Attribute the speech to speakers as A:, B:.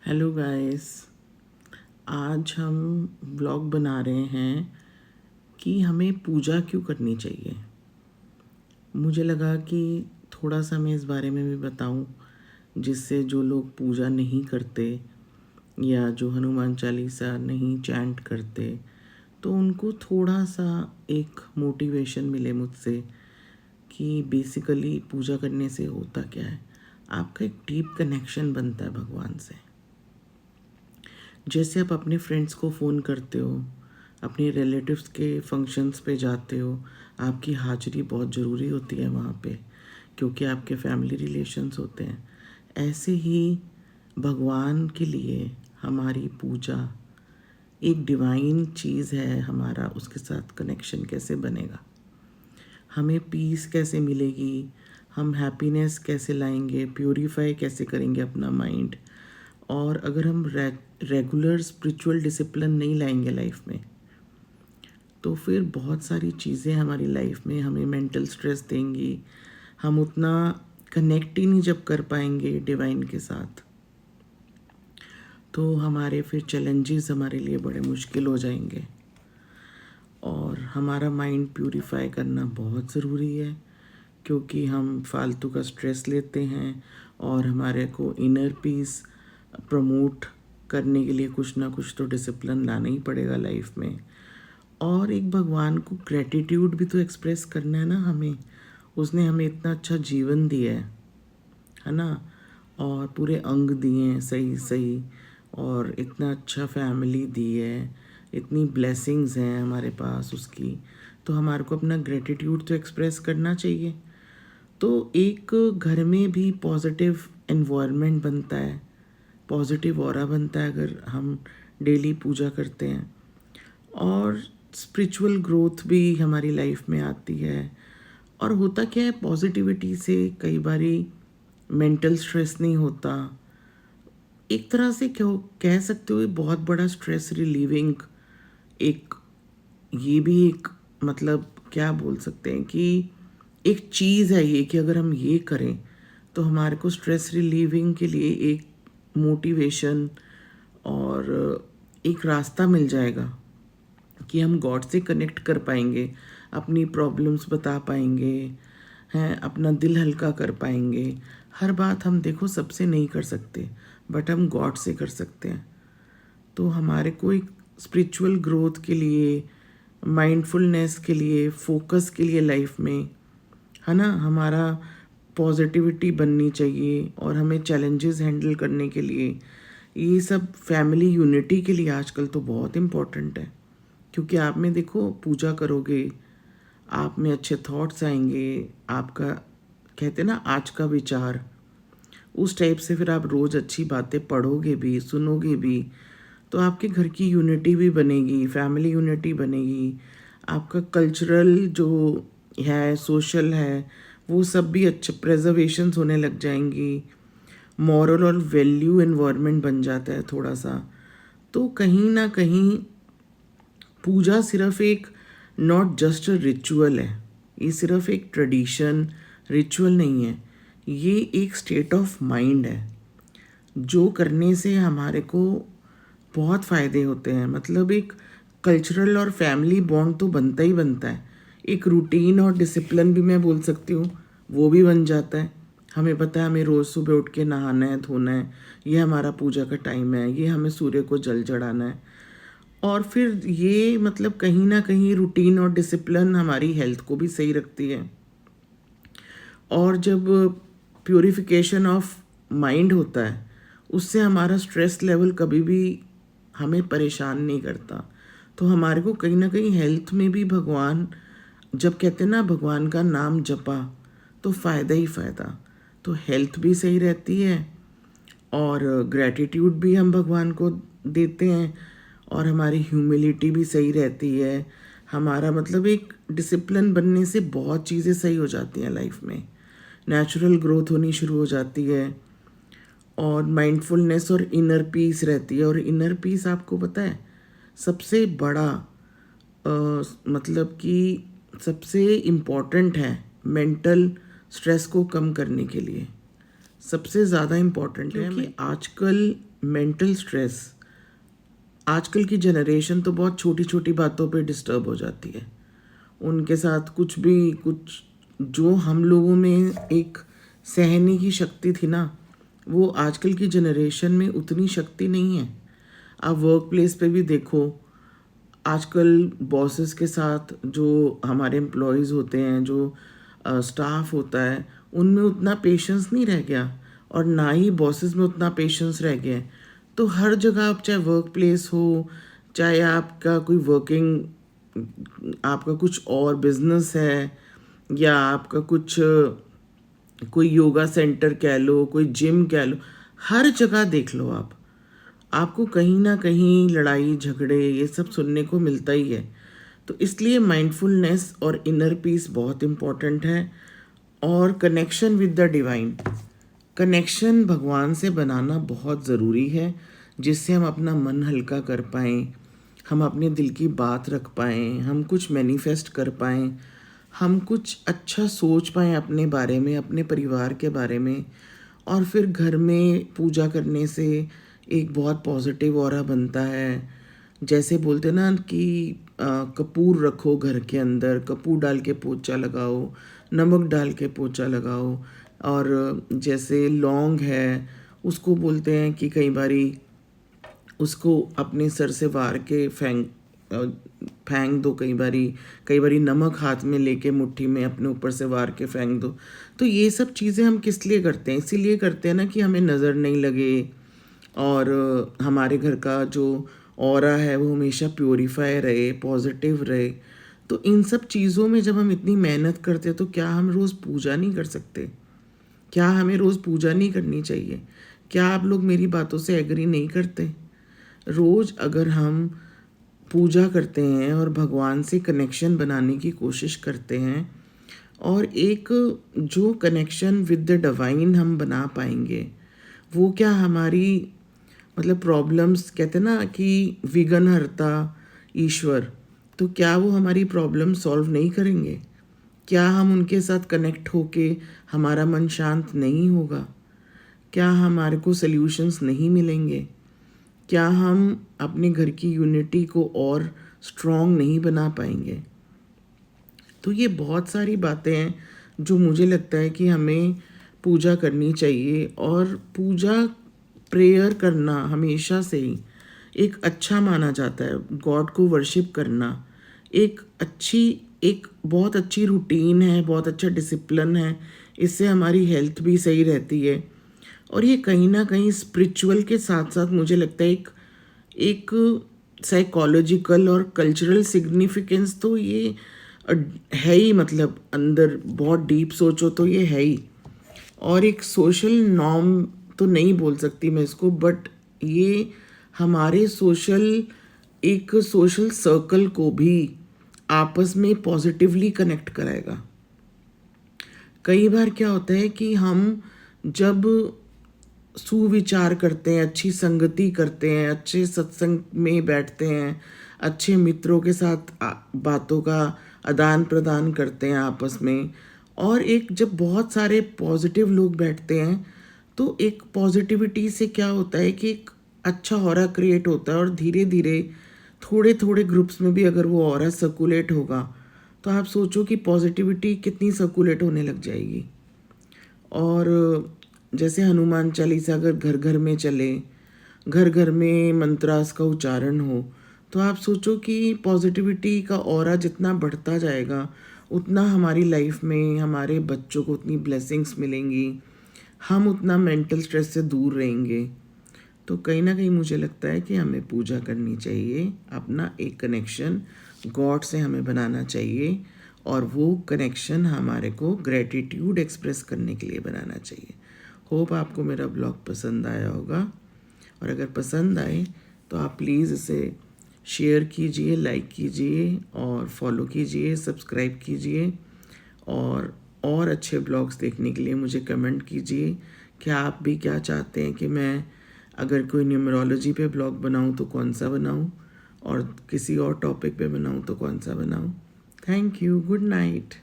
A: Hello guys. आज हम blog बना रहे हैं कि हमें पूजा क्यों करनी चाहिए। मुझे लगा कि थोड़ा सा मैं इस बारे में भी बताऊं, जिससे जो लोग पूजा नहीं करते या जो हनुमान चालीसा नहीं चैंट करते, तो उनको थोड़ा सा एक मोटिवेशन मिले मुझसे कि बेसिकली पूजा करने से होता क्या है। आपका एक डीप कनेक्शन बनता है भगवान से। जैसे आप अपने फ्रेंड्स को फ़ोन करते हो, अपने रिलेटिव्स के फंक्शंस पे जाते हो, आपकी हाज़िरी बहुत ज़रूरी होती है वहाँ पे, क्योंकि आपके फैमिली रिलेशंस होते हैं। ऐसे ही भगवान के लिए हमारी पूजा एक डिवाइन चीज़ है। हमारा उसके साथ कनेक्शन कैसे बनेगा, हमें पीस कैसे मिलेगी, हम हैप्पीनेस कैसे लाएंगे, प्योरीफाई कैसे करेंगे अपना माइंड। और अगर हम रेगुलर स्पिरिचुअल डिसिप्लिन नहीं लाएंगे लाइफ में, तो फिर बहुत सारी चीज़ें हमारी लाइफ में हमें मेंटल स्ट्रेस देंगी। हम उतना कनेक्ट ही नहीं जब कर पाएंगे डिवाइन के साथ, तो हमारे फिर चैलेंजेस हमारे लिए बड़े मुश्किल हो जाएंगे। और हमारा माइंड प्यूरिफाई करना बहुत ज़रूरी है, क्योंकि हम फालतू का स्ट्रेस लेते हैं और हमारे को इनर पीस प्रमोट करने के लिए कुछ ना कुछ तो डिसिप्लिन लाना ही पड़ेगा लाइफ में। और एक भगवान को ग्रेटिट्यूड भी तो एक्सप्रेस करना है ना हमें। उसने हमें इतना अच्छा जीवन दिया है ना, और पूरे अंग दिए हैं सही सही, और इतना अच्छा फैमिली दी है, इतनी ब्लेसिंग्स हैं हमारे पास उसकी। तो हमारे को अपना ग्रेटिट्यूड तो एक्सप्रेस करना चाहिए। तो एक घर में भी पॉजिटिव एनवायरनमेंट बनता है, पॉजिटिव ऑरा बनता है अगर हम डेली पूजा करते हैं। और स्पिरिचुअल ग्रोथ भी हमारी लाइफ में आती है। और होता क्या है, पॉजिटिविटी से कई बारी मेंटल स्ट्रेस नहीं होता। एक तरह से क्यों कह सकते हो, ये बहुत बड़ा स्ट्रेस रिलीविंग एक, ये भी एक मतलब क्या बोल सकते हैं कि एक चीज़ है ये, कि अगर हम ये करें तो हमारे को स्ट्रेस रिलीविंग के लिए एक मोटिवेशन और एक रास्ता मिल जाएगा कि हम गॉड से कनेक्ट कर पाएंगे, अपनी प्रॉब्लम्स बता पाएंगे, हैं अपना दिल हल्का कर पाएंगे। हर बात हम देखो सबसे नहीं कर सकते, बट हम गॉड से कर सकते हैं। तो हमारे को एक स्पिरिचुअल ग्रोथ के लिए, माइंडफुलनेस के लिए, फोकस के लिए लाइफ में, है ना, हमारा पॉजिटिविटी बननी चाहिए। और हमें चैलेंजेस हैंडल करने के लिए, ये सब फैमिली यूनिटी के लिए आजकल तो बहुत इम्पोर्टेंट है। क्योंकि आप में देखो, पूजा करोगे, आप में अच्छे थॉट्स आएंगे, आपका कहते ना आज का विचार, उस टाइप से फिर आप रोज़ अच्छी बातें पढ़ोगे भी, सुनोगे भी, तो आपके घर की यूनिटी भी बनेगी, फैमिली यूनिटी बनेगी। आपका कल्चरल जो है, सोशल है, वो सब भी अच्छे प्रेजर्वेशंस होने लग जाएंगी। मॉरल और वैल्यू एनवायरनमेंट बन जाता है थोड़ा सा। तो कहीं ना कहीं पूजा सिर्फ एक नॉट जस्ट अ रिचुअल है, ये सिर्फ एक ट्रेडिशन रिचुअल नहीं है, ये एक स्टेट ऑफ माइंड है जो करने से हमारे को बहुत फ़ायदे होते हैं। मतलब एक कल्चरल और फैमिली बॉन्ड तो बनता ही बनता है, एक रूटीन और डिसिप्लिन भी मैं बोल सकती हूँ, वो भी बन जाता है। हमें पता है हमें रोज़ सुबह उठ के नहाना है, धोना है, ये हमारा पूजा का टाइम है, ये हमें सूर्य को जल चढ़ाना है। और फिर ये मतलब कहीं ना कहीं रूटीन और डिसिप्लिन हमारी हेल्थ को भी सही रखती है। और जब प्योरिफिकेशन ऑफ माइंड होता है, उससे हमारा स्ट्रेस लेवल कभी भी हमें परेशान नहीं करता। तो हमारे को कहीं ना कहीं हेल्थ में भी भगवान, जब कहते हैं ना भगवान का नाम जपा, तो फ़ायदा ही फ़ायदा। तो हेल्थ भी सही रहती है, और ग्रैटिट्यूड भी हम भगवान को देते हैं, और हमारी ह्यूमिलिटी भी सही रहती है। हमारा मतलब एक डिसिप्लिन बनने से बहुत चीज़ें सही हो जाती हैं लाइफ में, नेचुरल ग्रोथ होनी शुरू हो जाती है, और माइंडफुलनेस और इनर पीस रहती है। और इनर पीस आपको पता है सबसे बड़ा मतलब कि सबसे इम्पॉर्टेंट है मेंटल स्ट्रेस को कम करने के लिए। सबसे ज़्यादा इम्पॉर्टेंट है। कि आजकल मेंटल स्ट्रेस, आजकल की जनरेशन तो बहुत छोटी छोटी बातों पे डिस्टर्ब हो जाती है। उनके साथ कुछ जो हम लोगों में एक सहने की शक्ति थी ना, वो आजकल की जनरेशन में उतनी शक्ति नहीं है। आप वर्क प्लेस पे भी देखो, आजकल बॉसेस के साथ जो हमारे एम्प्लॉयज़ होते हैं, जो स्टाफ होता है, उनमें उतना पेशेंस नहीं रह गया और ना ही बॉसेस में उतना पेशेंस रह गया है। तो हर जगह आप, चाहे वर्क प्लेस हो, चाहे आपका कोई आपका कुछ और बिजनेस है, या आपका कुछ कोई योगा सेंटर कह लो, कोई जिम कह लो, हर जगह देख लो आप, आपको कहीं ना कहीं लड़ाई झगड़े ये सब सुनने को मिलता ही है। तो इसलिए माइंडफुलनेस और इनर पीस बहुत इम्पोर्टेंट है। और connection with the divine, connection भगवान से बनाना बहुत ज़रूरी है, जिससे हम अपना मन हल्का कर पाएँ, हम अपने दिल की बात रख पाएँ, हम कुछ मैनिफेस्ट कर पाएँ, हम कुछ अच्छा सोच पाएँ अपने बारे में, अपने परिवार के बारे में। और फिर घर में पूजा करने से एक बहुत पॉजिटिव ऑरा बनता है। जैसे बोलते ना कि कपूर रखो घर के अंदर, कपूर डाल के पोछा लगाओ, नमक डाल के पोछा लगाओ। और जैसे लौंग है, उसको बोलते हैं कि कई बारी उसको अपने सर से वार के फेंक दो। कई बारी नमक हाथ में लेके मुट्ठी में अपने ऊपर से वार के फेंक दो। तो ये सब चीज़ें हम किस लिए करते हैं? इसीलिए करते हैं ना कि हमें नज़र नहीं लगे और हमारे घर का जो ऑरा है वो हमेशा प्योरीफाई रहे, पॉजिटिव रहे। तो इन सब चीज़ों में जब हम इतनी मेहनत करते हैं, तो क्या हम रोज़ पूजा नहीं कर सकते? क्या हमें रोज़ पूजा नहीं करनी चाहिए? क्या आप लोग मेरी बातों से एग्री नहीं करते? रोज़ अगर हम पूजा करते हैं और भगवान से कनेक्शन बनाने की कोशिश करते हैं, और एक जो कनेक्शन विद द डिवाइन हम बना पाएंगे, वो क्या हमारी मतलब प्रॉब्लम्स, कहते हैं ना कि विघ्नहर्ता ईश्वर, तो क्या वो हमारी प्रॉब्लम सॉल्व नहीं करेंगे? क्या हम उनके साथ कनेक्ट होके हमारा मन शांत नहीं होगा? क्या हमारे को सल्यूशंस नहीं मिलेंगे? क्या हम अपने घर की यूनिटी को और स्ट्रॉन्ग नहीं बना पाएंगे? तो ये बहुत सारी बातें हैं जो मुझे लगता है कि हमें पूजा करनी चाहिए। और पूजा, प्रेयर करना हमेशा से ही एक अच्छा माना जाता है। गॉड को वर्शिप करना एक बहुत अच्छी रूटीन है, बहुत अच्छा डिसिप्लिन है। इससे हमारी हेल्थ भी सही रहती है। और ये कहीं ना कहीं स्पिरिचुअल के साथ साथ मुझे लगता है एक साइकोलॉजिकल और कल्चरल सिग्निफिकेंस तो ये है ही। मतलब अंदर बहुत डीप सोचो तो ये है ही। और एक सोशल नॉर्म तो नहीं बोल सकती मैं इसको, बट ये हमारे एक सोशल सर्कल को भी आपस में पॉजिटिवली कनेक्ट कराएगा। कई बार क्या होता है कि हम जब सुविचार करते हैं, अच्छी संगति करते हैं, अच्छे सत्संग में बैठते हैं, अच्छे मित्रों के साथ बातों का आदान प्रदान करते हैं आपस में, और एक जब बहुत सारे पॉजिटिव लोग बैठते हैं, तो एक पॉजिटिविटी से क्या होता है कि एक अच्छा ऑरा क्रिएट होता है। और धीरे धीरे थोड़े थोड़े ग्रुप्स में भी अगर वो ऑरा सर्कुलेट होगा, तो आप सोचो कि पॉजिटिविटी कितनी सर्कुलेट होने लग जाएगी। और जैसे हनुमान चालीसा अगर घर घर में चले, घर घर में मंत्रास का उच्चारण हो, तो आप सोचो कि पॉजिटिविटी का ऑरा जितना बढ़ता जाएगा, उतना हमारी लाइफ में हमारे बच्चों को उतनी ब्लेसिंग्स मिलेंगी, हम उतना मेंटल स्ट्रेस से दूर रहेंगे। तो कहीं ना कहीं मुझे लगता है कि हमें पूजा करनी चाहिए, अपना एक कनेक्शन गॉड से हमें बनाना चाहिए, और वो कनेक्शन हमारे को ग्रेटिट्यूड एक्सप्रेस करने के लिए बनाना चाहिए। होप आपको मेरा ब्लॉग पसंद आया होगा, और अगर पसंद आए तो आप प्लीज़ इसे शेयर कीजिए, लाइक कीजिए और फॉलो कीजिए, सब्सक्राइब कीजिए। और अच्छे ब्लॉग्स देखने के लिए मुझे कमेंट कीजिए कि आप भी क्या चाहते हैं कि मैं अगर कोई न्यूमरोलॉजी पे ब्लॉग बनाऊं तो कौन सा बनाऊं, और किसी और टॉपिक पे बनाऊं तो कौन सा बनाऊं। Thank you, good night.